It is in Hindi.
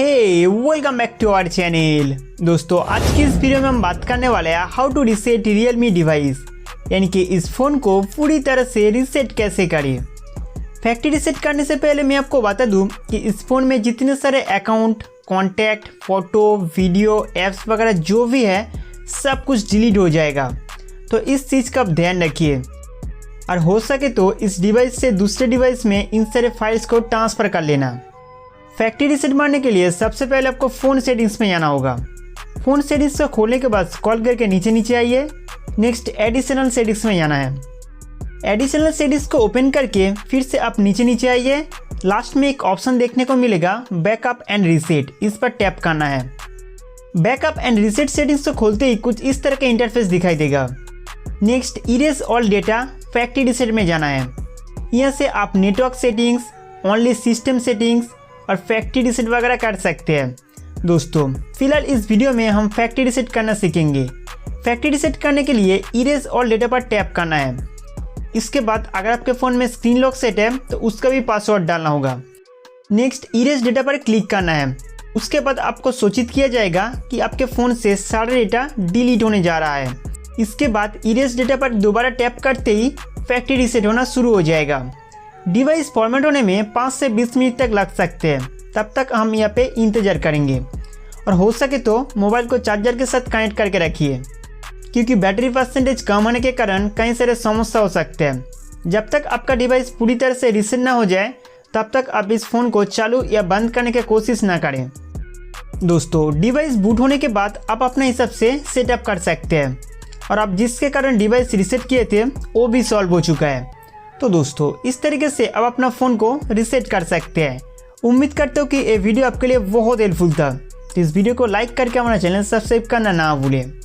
Hey welcome back to our channel. दोस्तों आज की इस वीडियो में हम बात करने वाले हैं how to reset Realme device, यानी कि इस फ़ोन को पूरी तरह से रीसेट कैसे करें। फैक्ट्री रीसेट करने से पहले मैं आपको बता दूं कि इस फ़ोन में जितने सारे account, contact, photo, video, apps वगैरह जो भी है सब कुछ डिलीट हो जाएगा। तो इस चीज़ का आप ध्यान रखिए और हो सके तो इस डिवाइस से दूसरे डिवाइस में इन सारे फाइल्स को ट्रांसफ़र कर लेना। फैक्ट्री रीसेट मारने के लिए सबसे पहले आपको फ़ोन सेटिंग्स में जाना होगा। फ़ोन सेटिंग्स को खोलने के बाद स्क्रॉल करके नीचे आइए। नेक्स्ट एडिशनल सेटिंग्स में जाना है। एडिशनल सेटिंग्स को ओपन करके फिर से आप नीचे आइए। लास्ट में एक ऑप्शन देखने को मिलेगा बैकअप एंड रीसेट, इस पर टैप करना है। बैकअप एंड रीसेट सेटिंग्स को खोलते ही कुछ इस तरह का इंटरफेस दिखाई देगा। Next erase all data factory reset में जाना है। यहाँ से आप network settings, only system settings और फैक्ट्री रीसेट वगैरह कर सकते हैं। दोस्तों फिलहाल इस वीडियो में हम फैक्ट्री रीसेट करना सीखेंगे। फैक्ट्री रीसेट करने के लिए इरेज ऑल डेटा पर टैप करना है। इसके बाद अगर आपके फ़ोन में स्क्रीन लॉक सेट है तो उसका भी पासवर्ड डालना होगा। नेक्स्ट इरेज डेटा पर क्लिक करना है। उसके बाद आपको सूचित किया जाएगा कि आपके फ़ोन से सारा डेटा डिलीट होने जा रहा है। इसके बाद इरेज डेटा पर दोबारा टैप करते ही फैक्ट्री रीसेट होना शुरू हो जाएगा। डिवाइस फॉर्मेट होने में 5 से 20 मिनट तक लग सकते हैं, तब तक हम यहाँ पे इंतज़ार करेंगे। और हो सके तो मोबाइल को चार्जर के साथ कनेक्ट करके रखिए, क्योंकि बैटरी परसेंटेज कम होने के कारण कई सारे समस्या हो सकते हैं। जब तक आपका डिवाइस पूरी तरह से रीसेट ना हो जाए तब तक आप इस फ़ोन को चालू या बंद करने की कोशिश ना करें। दोस्तों डिवाइस बूट होने के बाद आप अपने हिसाब से सेटअप कर सकते हैं और आप जिसके कारण डिवाइस रीसेट किए थे वो भी सॉल्व हो चुका है। तो दोस्तों इस तरीके से आप अपना फ़ोन को रीसेट कर सकते हैं। उम्मीद करते हो कि ये वीडियो आपके लिए बहुत हेल्पफुल था। तो इस वीडियो को लाइक करके हमारा चैनल सब्सक्राइब करना ना भूलें।